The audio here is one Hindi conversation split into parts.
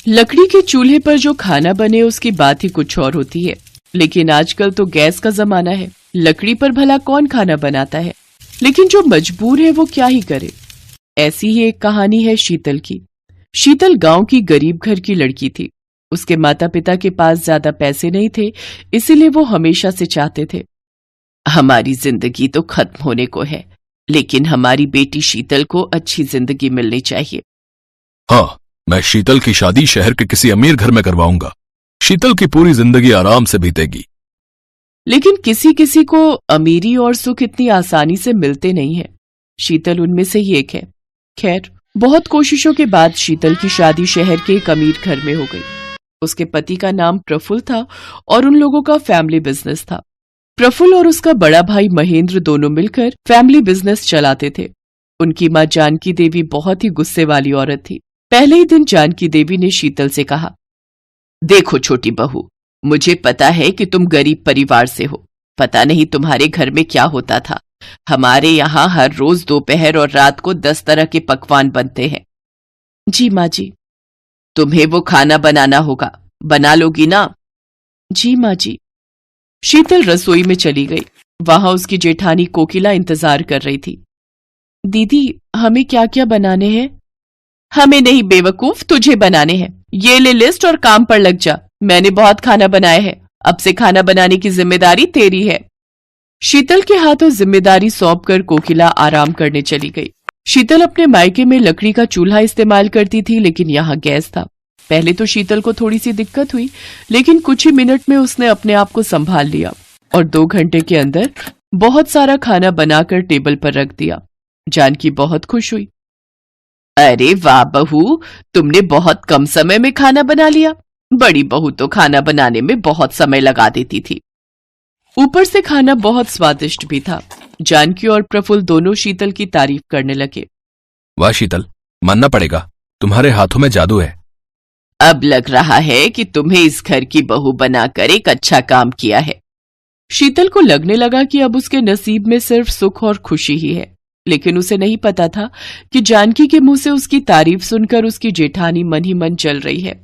लकड़ी के चूल्हे पर जो खाना बने उसकी बात ही कुछ और होती है, लेकिन आजकल तो गैस का जमाना है। लकड़ी पर भला कौन खाना बनाता है, लेकिन जो मजबूर है वो क्या ही करे। ऐसी ही एक कहानी है शीतल की। शीतल गांव की गरीब घर की लड़की थी। उसके माता पिता के पास ज्यादा पैसे नहीं थे, इसीलिए वो हमेशा से चाहते थे, हमारी जिंदगी तो खत्म होने को है, लेकिन हमारी बेटी शीतल को अच्छी जिंदगी मिलनी चाहिए। हाँ, मैं शीतल की शादी शहर के किसी अमीर घर में करवाऊंगा। शीतल की पूरी जिंदगी आराम से बीतेगी। लेकिन किसी किसी को अमीरी और सुख इतनी आसानी से मिलते नहीं है। शीतल उनमें से ही एक है। खैर, बहुत कोशिशों के बाद शीतल की शादी शहर के एक अमीर घर में हो गई। उसके पति का नाम प्रफुल्ल था और उन लोगों का फैमिली बिजनेस था। प्रफुल्ल और उसका बड़ा भाई महेंद्र दोनों मिलकर फैमिली बिजनेस चलाते थे। उनकी मां जानकी देवी बहुत ही गुस्से वाली औरत थी। पहले ही दिन जानकी देवी ने शीतल से कहा, देखो छोटी बहू, मुझे पता है कि तुम गरीब परिवार से हो। पता नहीं तुम्हारे घर में क्या होता था। हमारे यहाँ हर रोज दोपहर और रात को 10 तरह के पकवान बनते हैं। जी माँ जी। तुम्हें वो खाना बनाना होगा, बना लोगी ना? जी माँ जी। शीतल रसोई में चली गई। वहां उसकी जेठानी कोकिला इंतजार कर रही थी। दीदी, हमें क्या क्या बनाने हैं? हमें नहीं बेवकूफ, तुझे बनाने हैं। ये ले लिस्ट और काम पर लग जा। मैंने बहुत खाना बनाया है, अब से खाना बनाने की जिम्मेदारी तेरी है। शीतल के हाथों जिम्मेदारी सौंपकर कोकिला आराम करने चली गई। शीतल अपने मायके में लकड़ी का चूल्हा इस्तेमाल करती थी, लेकिन यहाँ गैस था। पहले तो शीतल को थोड़ी सी दिक्कत हुई, लेकिन कुछ ही मिनट में उसने अपने आप को संभाल लिया और 2 घंटे के अंदर बहुत सारा खाना बनाकर टेबल पर रख दिया। जानकी बहुत खुश हुई। अरे वाह बहू, तुमने बहुत कम समय में खाना बना लिया। बड़ी बहू तो खाना बनाने में बहुत समय लगा देती थी। ऊपर से खाना बहुत स्वादिष्ट भी था। जानकी और प्रफुल्ल दोनों शीतल की तारीफ करने लगे। वाह शीतल, मानना पड़ेगा, तुम्हारे हाथों में जादू है। अब लग रहा है कि तुम्हें इस घर की बहू बनाकर एक अच्छा काम किया है। शीतल को लगने लगा कि अब उसके नसीब में सिर्फ सुख और खुशी ही है, लेकिन उसे नहीं पता था कि जानकी के मुंह से उसकी तारीफ सुनकर उसकी जेठानी मन ही मन जल रही है।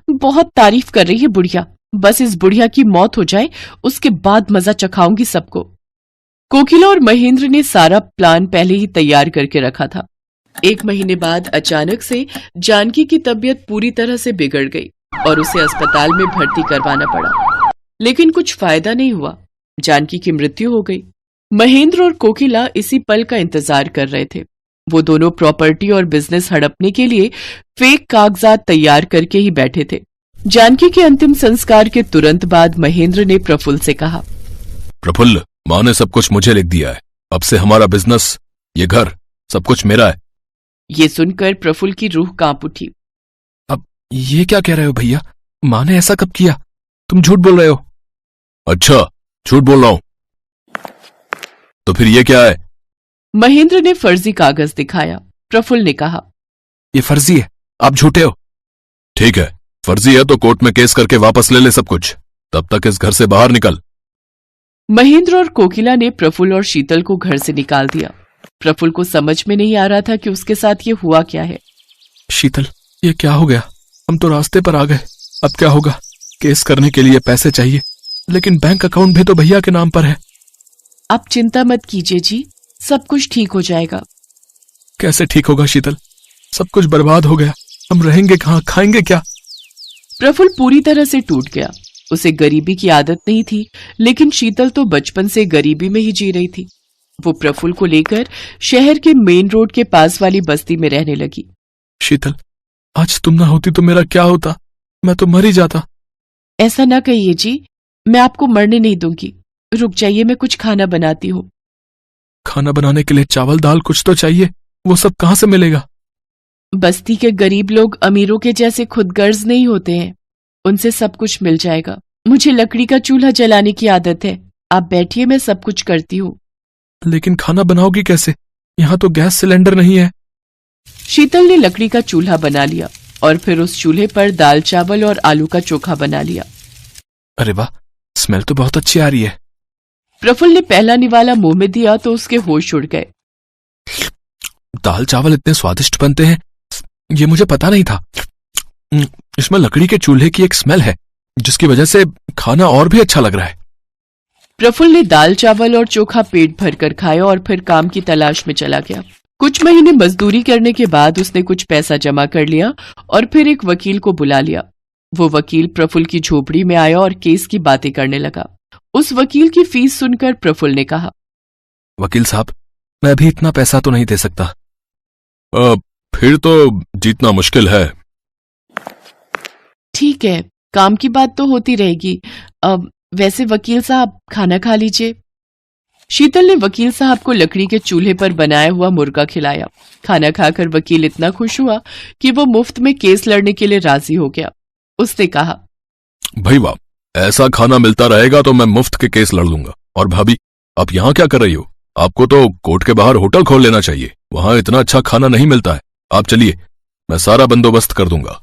बहुत तारीफ कर रही है बुढ़िया, बस इस बुढ़िया की मौत हो जाए, उसके बाद मजा चखाऊंगी सबको। कोकिला और महेंद्र ने सारा प्लान पहले ही तैयार करके रखा था। 1 महीने बाद अचानक से जानकी की तबीयत पूरी तरह से बिगड़ गई और उसे अस्पताल में भर्ती करवाना पड़ा, लेकिन कुछ फायदा नहीं हुआ। जानकी की मृत्यु हो गई। महेंद्र और कोकिला इसी पल का इंतजार कर रहे थे। वो दोनों प्रॉपर्टी और बिजनेस हड़पने के लिए फेक कागजात तैयार करके ही बैठे थे। जानकी के अंतिम संस्कार के तुरंत बाद महेंद्र ने प्रफुल्ल से कहा, प्रफुल्ल, माँ ने सब कुछ मुझे लिख दिया है। अब से हमारा बिजनेस, ये घर, सब कुछ मेरा है। ये सुनकर प्रफुल्ल की रूह कांप उठी। अब ये क्या कह रहे हो भैया? माँ ने ऐसा कब किया? तुम झूठ बोल रहे हो। अच्छा, झूठ बोल रहा हूं तो फिर ये क्या है? महेंद्र ने फर्जी कागज दिखाया। प्रफुल्ल ने कहा, ये फर्जी है, आप झूठे हो। ठीक है, फर्जी है तो कोर्ट में केस करके वापस ले ले सब कुछ। तब तक इस घर से बाहर निकल। महेंद्र और कोकिला ने प्रफुल्ल और शीतल को घर से निकाल दिया। प्रफुल्ल को समझ में नहीं आ रहा था कि उसके साथ ये हुआ क्या है। शीतल, ये क्या हो गया? हम तो रास्ते पर आ गए, अब क्या होगा? केस करने के लिए पैसे चाहिए, लेकिन बैंक अकाउंट भी तो भैया के नाम पर है। आप चिंता मत कीजिए जी, सब कुछ ठीक हो जाएगा। कैसे ठीक होगा शीतल? सब कुछ बर्बाद हो गया, हम रहेंगे कहाँ, खाएंगे क्या? प्रफुल्ल पूरी तरह से टूट गया। उसे गरीबी की आदत नहीं थी, लेकिन शीतल तो बचपन से गरीबी में ही जी रही थी। वो प्रफुल्ल को लेकर शहर के मेन रोड के पास वाली बस्ती में रहने लगी। शीतल, आज तुम ना होती तो मेरा क्या होता? मैं तो मर ही जाता। ऐसा ना कहिए जी, मैं आपको मरने नहीं दूंगी। रुक जाइए, मैं कुछ खाना बनाती हूँ। खाना बनाने के लिए चावल दाल कुछ तो चाहिए, वो सब कहाँ से मिलेगा? बस्ती के गरीब लोग अमीरों के जैसे खुदगर्ज नहीं होते हैं, उनसे सब कुछ मिल जाएगा। मुझे लकड़ी का चूल्हा जलाने की आदत है। आप बैठिए, मैं सब कुछ करती हूँ। लेकिन खाना बनाओगी कैसे? यहाँ तो गैस सिलेंडर नहीं है। शीतल ने लकड़ी का चूल्हा बना लिया और फिर उस चूल्हे पर दाल चावल और आलू का चोखा बना लिया। अरे वाह, स्मेल तो बहुत अच्छी आ रही है। प्रफुल्ल ने पहला निवाला मुंह में दिया तो उसके होश उड़ गए। दाल चावल इतने स्वादिष्ट बनते हैं, ये मुझे पता नहीं था। इसमें लकड़ी के चूल्हे की एक स्मेल है जिसकी वजह से खाना और भी अच्छा लग रहा है। प्रफुल्ल ने दाल चावल और चोखा पेट भरकर खाया और फिर काम की तलाश में चला गया। कुछ महीने मजदूरी करने के बाद उसने कुछ पैसा जमा कर लिया और फिर एक वकील को बुला लिया। वो वकील प्रफुल्ल की झोपड़ी में आया और केस की बातें करने लगा। उस वकील की फीस सुनकर प्रफुल्ल ने कहा, वकील साहब, मैं अभी इतना पैसा तो नहीं दे सकता। फिर तो जीतना मुश्किल है। ठीक है, काम की बात तो होती रहेगी। वैसे वकील साहब, खाना खा लीजिए। शीतल ने वकील साहब को लकड़ी के चूल्हे पर बनाया हुआ मुर्गा खिलाया। खाना खाकर वकील इतना खुश हुआ कि वो मुफ्त में केस लड़ने के लिए राजी हो गया। उसने कहा, भाई वाह, ऐसा खाना मिलता रहेगा तो मैं मुफ्त के केस लड़ लूंगा। और भाभी, आप यहाँ क्या कर रही हो? आपको तो कोर्ट के बाहर होटल खोल लेना चाहिए, वहां इतना अच्छा खाना नहीं मिलता है। आप चलिए, मैं सारा बंदोबस्त कर दूंगा।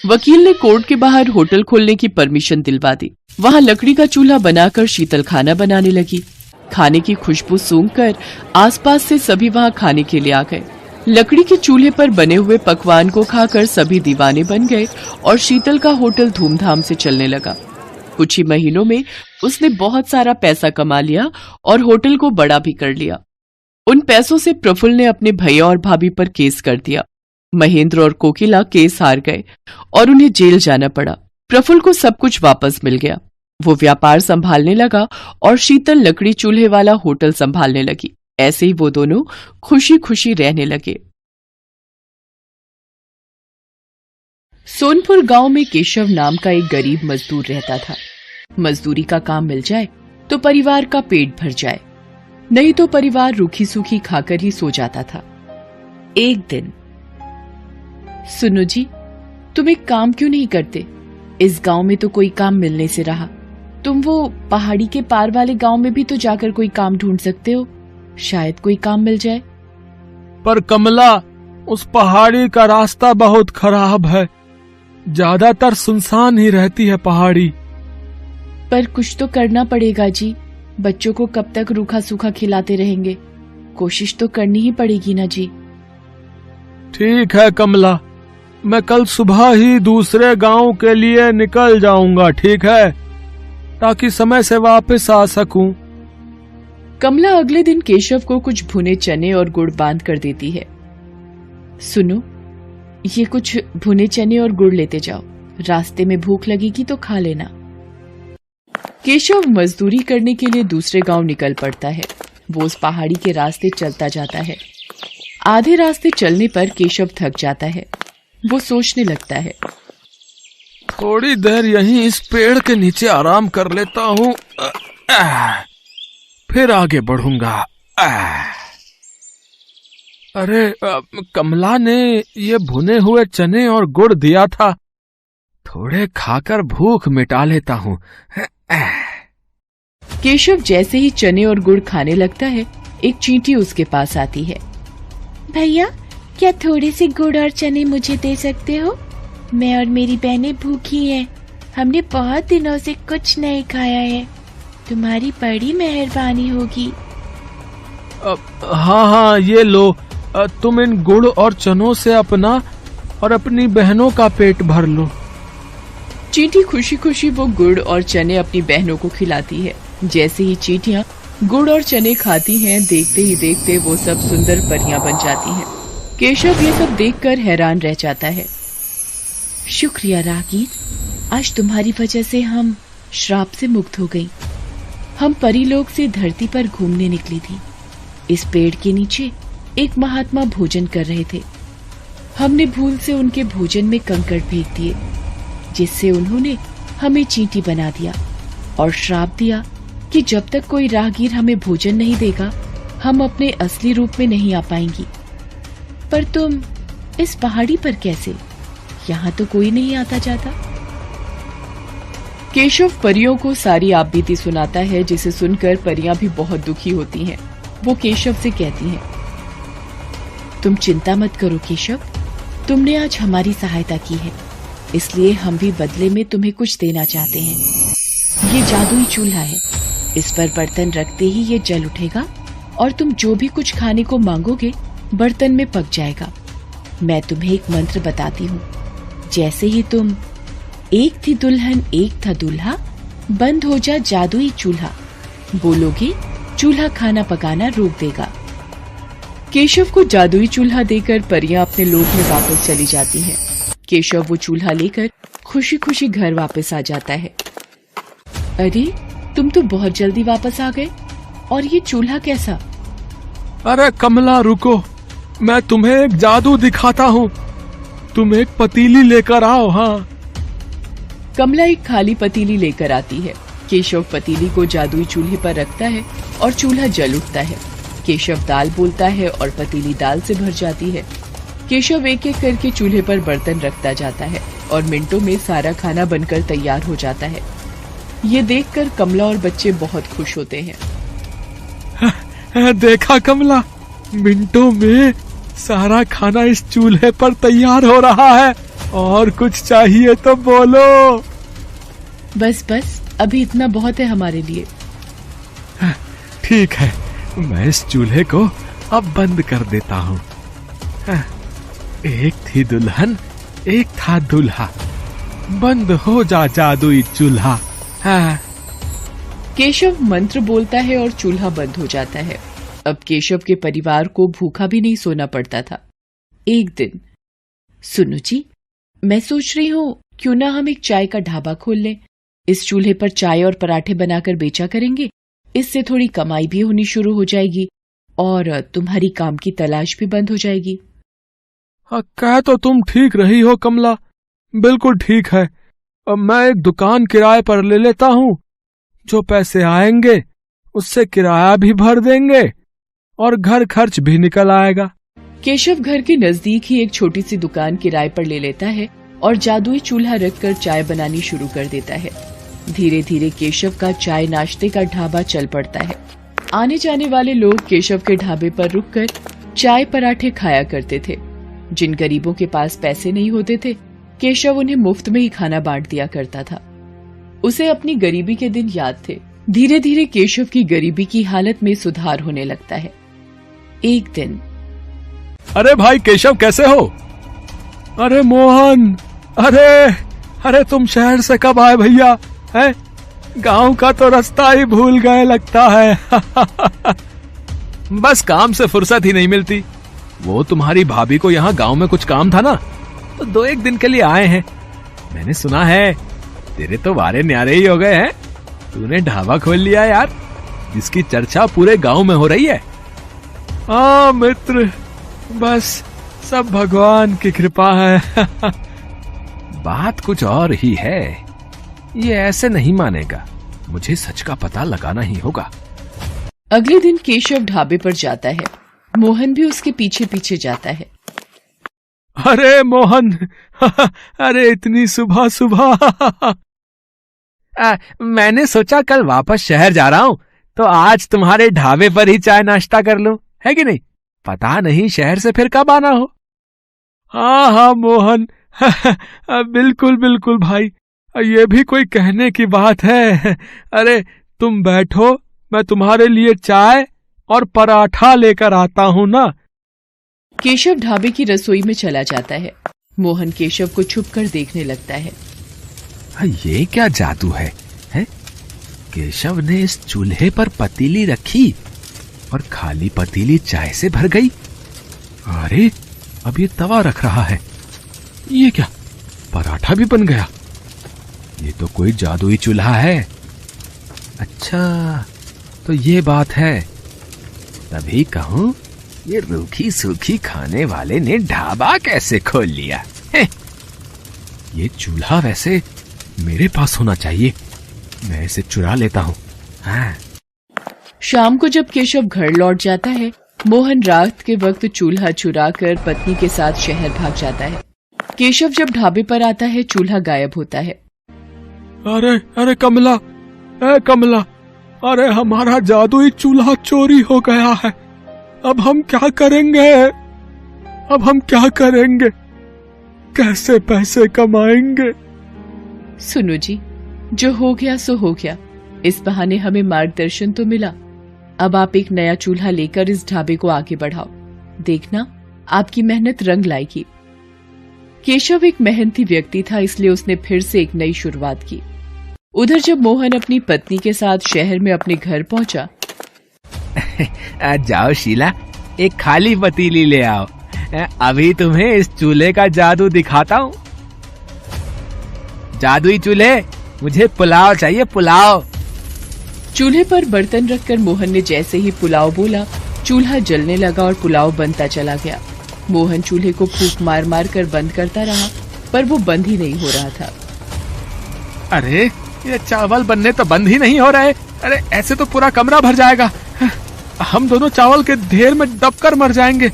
वकील ने कोर्ट के बाहर होटल खोलने की परमिशन दिलवा दी। वहां लकड़ी का चूल्हा बनाकर शीतल खाना बनाने लगी। खाने की खुशबू सूंघकर आसपास से सभी वहां खाने के लिए आ गए। लकड़ी के चूल्हे पर बने हुए पकवान को खाकर सभी दीवाने बन गए और शीतल का होटल धूमधाम से चलने लगा। कुछ ही महीनों में उसने बहुत सारा पैसा कमा लिया और होटल को बड़ा भी कर लिया। उन पैसों से प्रफुल्ल ने अपने भैया और भाभी पर केस कर दिया। महेंद्र और कोकिला केस हार गए और उन्हें जेल जाना पड़ा। प्रफुल्ल को सब कुछ वापस मिल गया। वो व्यापार संभालने लगा और शीतल लकड़ी चूल्हे वाला होटल संभालने लगी। ऐसे ही वो दोनों खुशी खुशी रहने लगे। सोनपुर गांव में केशव नाम का एक गरीब मजदूर रहता था। मजदूरी का काम मिल जाए तो परिवार का पेट भर जाए, नहीं तो परिवार रूखी सूखी खाकर ही सो जाता था। एक दिन, सुनो जी, तुम एक काम क्यों नहीं करते? इस गांव में तो कोई काम मिलने से रहा। तुम वो पहाड़ी के पार वाले गांव में भी तो जाकर कोई काम ढूंढ सकते हो, शायद कोई काम मिल जाए। पर कमला, उस पहाड़ी का रास्ता बहुत खराब है, ज्यादातर सुनसान ही रहती है पहाड़ी। पर कुछ तो करना पड़ेगा जी, बच्चों को कब तक रूखा सूखा खिलाते रहेंगे? कोशिश तो करनी ही पड़ेगी ना जी। ठीक है कमला, मैं कल सुबह ही दूसरे गांव के लिए निकल जाऊंगा, ठीक है, ताकि समय से वापस आ सकूं। कमला अगले दिन केशव को कुछ भुने चने और गुड़ बांध कर देती है। सुनो, ये कुछ भुने चने और गुड़ लेते जाओ, रास्ते में भूख लगेगी तो खा लेना। केशव मजदूरी करने के लिए दूसरे गांव निकल पड़ता है। वो उस पहाड़ी के रास्ते चलता जाता है। आधे रास्ते चलने पर केशव थक जाता है। वो सोचने लगता है, थोड़ी देर यहीं इस पेड़ के नीचे आराम कर लेता हूँ, फिर आगे बढ़ूंगा। अरे, कमला ने ये भुने हुए चने और गुड़ दिया था, थोड़े खाकर भूख मिटा लेता हूँ। केशव जैसे ही चने और गुड़ खाने लगता है, एक चींटी उसके पास आती है। भैया, क्या थोड़े से गुड़ और चने मुझे दे सकते हो? मैं और मेरी बहनें भूखी हैं, हमने बहुत दिनों से कुछ नहीं खाया है, तुम्हारी बड़ी मेहरबानी होगी। हाँ हाँ, ये लो, तुम इन गुड़ और चनों से अपना और अपनी बहनों का पेट भर लो। चींटी खुशी खुशी वो गुड़ और चने अपनी बहनों को खिलाती है। जैसे ही चींटियां गुड़ और चने खाती हैं, देखते ही देखते वो सब सुंदर परियां बन जाती हैं। केशव ये सब देखकर हैरान रह जाता है। शुक्रिया रागीर, आज तुम्हारी वजह से हम श्राप से मुक्त हो गई। हम परीलोक से धरती पर घूमने निकली थी। इस पेड़ के नीचे एक महात्मा भोजन कर रहे थे। हमने भूल से उनके भोजन में कंकड़ फेंक दिए, जिससे उन्होंने हमें चींटी बना दिया और श्राप दिया कि जब तक कोई राहगीर हमें भोजन नहीं देगा, हम अपने असली रूप में नहीं आ पाएंगी। पर तुम इस पहाड़ी पर कैसे? यहाँ तो कोई नहीं आता जाता। केशव परियों को सारी आपबीती सुनाता है, जिसे सुनकर परियां भी बहुत दुखी होती हैं। वो केशव से कहती हैं, तुम चिंता मत करो केशव, तुमने आज हमारी सहायता की है, इसलिए हम भी बदले में तुम्हें कुछ देना चाहते हैं। ये जादुई चूल्हा है, इस पर बर्तन रखते ही ये जल उठेगा और तुम जो भी कुछ खाने को मांगोगे बर्तन में पक जाएगा। मैं तुम्हें एक मंत्र बताती हूँ, जैसे ही तुम एक थी दुल्हन एक था दूल्हा, बंद हो जा जादुई चूल्हा बोलोगे, चूल्हा खाना पकाना रोक देगा। केशव को जादुई चूल्हा देकर परियां अपने लोक में वापस चली जाती हैं। केशव वो चूल्हा लेकर खुशी खुशी घर वापस आ जाता है। अरे तुम तो बहुत जल्दी वापस आ गए, और ये चूल्हा कैसा? अरे कमला रुको, मैं तुम्हें एक जादू दिखाता हूँ। तुम एक पतीली लेकर आओ। हाँ। कमला एक खाली पतीली लेकर आती है। केशव पतीली को जादुई चूल्हे पर रखता है और चूल्हा जल उठता है। केशव दाल बोलता है और पतीली दाल से भर जाती है। केशव एक एक करके चूल्हे पर बर्तन रखता जाता है और मिनटों में सारा खाना बनकर तैयार हो जाता है। ये देखकर कमला और बच्चे बहुत खुश होते हैं। देखा कमला, मिनटों में सारा खाना इस चूल्हे पर तैयार हो रहा है। और कुछ चाहिए तो बोलो। बस बस, अभी इतना बहुत है हमारे लिए। ठीक है, मैं इस चूल्हे को अब बंद कर देता हूँ। एक थी दुल्हन एक था दूल्हा, बंद हो जा जादुई चूल्हा। केशव मंत्र बोलता है और चूल्हा बंद हो जाता है। अब केशव के परिवार को भूखा भी नहीं सोना पड़ता था। एक दिन, सुनो जी, मैं सोच रही हूँ क्यों ना हम एक चाय का ढाबा खोल लें। इस चूल्हे पर चाय और पराठे बनाकर बेचा करेंगे। इससे थोड़ी कमाई भी होनी शुरू हो जाएगी और तुम्हारी काम की तलाश भी बंद हो जाएगी। कह तो तुम ठीक रही हो कमला, बिल्कुल ठीक है। अब मैं एक दुकान किराए पर ले लेता हूँ। जो पैसे आएंगे उससे किराया भी भर देंगे और घर खर्च भी निकल आएगा। केशव घर के नजदीक ही एक छोटी सी दुकान किराए पर ले लेता है और जादुई चूल्हा रखकर चाय बनानी शुरू कर देता है। धीरे धीरे केशव का चाय नाश्ते का ढाबा चल पड़ता है। आने जाने वाले लोग केशव के ढाबे पर रुककर चाय पराठे खाया करते थे। जिन गरीबों के पास पैसे नहीं होते थे, केशव उन्हें मुफ्त में ही खाना बांट दिया करता था। उसे अपनी गरीबी के दिन याद थे। धीरे धीरे केशव की गरीबी की हालत में सुधार होने लगता है। एक दिन, अरे भाई केशव, कैसे हो? अरे मोहन, अरे तुम शहर से कब आए भैया? हैं? गांव का तो रास्ता ही भूल गए लगता है। बस काम से फुर्सत ही नहीं मिलती। वो तुम्हारी भाभी को यहाँ गांव में कुछ काम था ना, तो 2-1 दिन के लिए आए हैं। मैंने सुना है तेरे तो वारे न्यारे ही हो गए हैं। तूने ढाबा खोल लिया यार, जिसकी चर्चा पूरे गांव में हो रही है। हाँ मित्र, बस सब भगवान की कृपा है। बात कुछ और ही है। ये ऐसे नहीं मानेगा, मुझे सच का पता लगाना ही होगा। अगले दिन केशव ढाबे पर जाता है। मोहन भी उसके पीछे पीछे जाता है। अरे मोहन, अरे इतनी सुबह सुबह। मैंने सोचा कल वापस शहर जा रहा हूँ, तो आज तुम्हारे ढाबे पर ही चाय नाश्ता कर लूं, है कि नहीं? पता नहीं शहर से फिर कब आना हो। हाँ मोहन, बिल्कुल बिल्कुल भाई, ये भी कोई कहने की बात है। अरे तुम बैठो, मैं तुम्हारे लिए चाय और पराठा लेकर आता हूँ ना। केशव ढाबे की रसोई में चला जाता है। मोहन केशव को छुपकर देखने लगता है। ये क्या जादू है? केशव ने इस चूल्हे पर पतीली रखी और खाली पतीली चाय से भर गई। अरे अब ये तवा रख रहा है। ये क्या, पराठा भी बन गया? ये तो कोई जादुई चूल्हा है। अच्छा तो ये बात है, तभी कहूं ये रूखी सूखी खाने वाले ने ढाबा कैसे खोल लिया है? ये चूल्हा वैसे मेरे पास होना चाहिए, मैं इसे चुरा लेता हूँ। हाँ। शाम को जब केशव घर लौट जाता है, मोहन रात के वक्त चूल्हा चुराकर पत्नी के साथ शहर भाग जाता है। केशव जब ढाबे पर आता है, चूल्हा गायब होता है। अरे कमला, कमला, अरे हमारा जादुई चूल्हा चोरी हो गया है। अब हम क्या करेंगे? कैसे पैसे कमाएंगे? सुनो जी, जो हो गया सो हो गया। इस बहाने हमें मार्गदर्शन तो मिला। अब आप एक नया चूल्हा लेकर इस ढाबे को आगे बढ़ाओ। देखना, आपकी मेहनत रंग लाएगी। केशव एक मेहनती व्यक्ति था, इसलिए उसने फिर से एक नई शुरुआत की। उधर जब मोहन अपनी पत्नी के साथ शहर में अपने घर पहुंचा, जाओ शीला, एक खाली पतीली ले आओ, अभी तुम्हें इस चूल्हे का जादू दिखाता हूँ। जादुई चूल्हे, मुझे पुलाव चाहिए, पुलाव। चूल्हे पर बर्तन रखकर मोहन ने जैसे ही पुलाव बोला, चूल्हा जलने लगा और पुलाव बनता चला गया। मोहन चूल्हे को फूंक मार मार कर बंद करता रहा, पर वो बंद ही नहीं हो रहा था। अरे ये चावल बनने तो बंद ही नहीं हो रहे। अरे ऐसे तो पूरा कमरा भर जाएगा, हम दोनों चावल के ढेर में दबकर मर जाएंगे।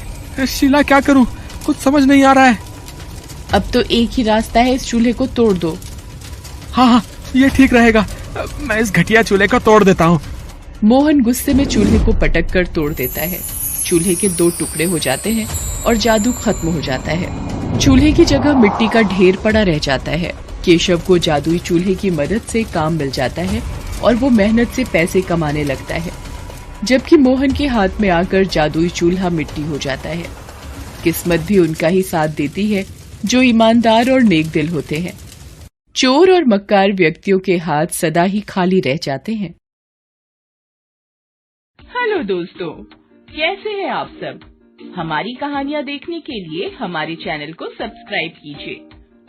शीला क्या करूं, कुछ समझ नहीं आ रहा है। अब तो एक ही रास्ता है, इस चूल्हे को तोड़ दो। हाँ, ये ठीक रहेगा, मैं इस घटिया चूल्हे को तोड़ देता हूँ। मोहन गुस्से में चूल्हे को पटक कर तोड़ देता है। चूल्हे के 2 टुकड़े हो जाते हैं और जादू खत्म हो जाता है। चूल्हे की जगह मिट्टी का ढेर पड़ा रह जाता है। केशव को जादुई चूल्हे की मदद से काम मिल जाता है और वो मेहनत से पैसे कमाने लगता है, जबकि मोहन के हाथ में आकर जादुई चूल्हा मिट्टी हो जाता है। किस्मत भी उनका ही साथ देती है जो ईमानदार और नेक दिल होते हैं। चोर और मक्कार व्यक्तियों के हाथ सदा ही खाली रह जाते हैं। हेलो दोस्तों, कैसे हैं आप सब? हमारी कहानियाँ देखने के लिए हमारे चैनल को सब्सक्राइब कीजिए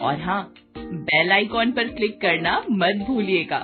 और हाँ, बेल आइकॉन पर क्लिक करना मत भूलिएगा।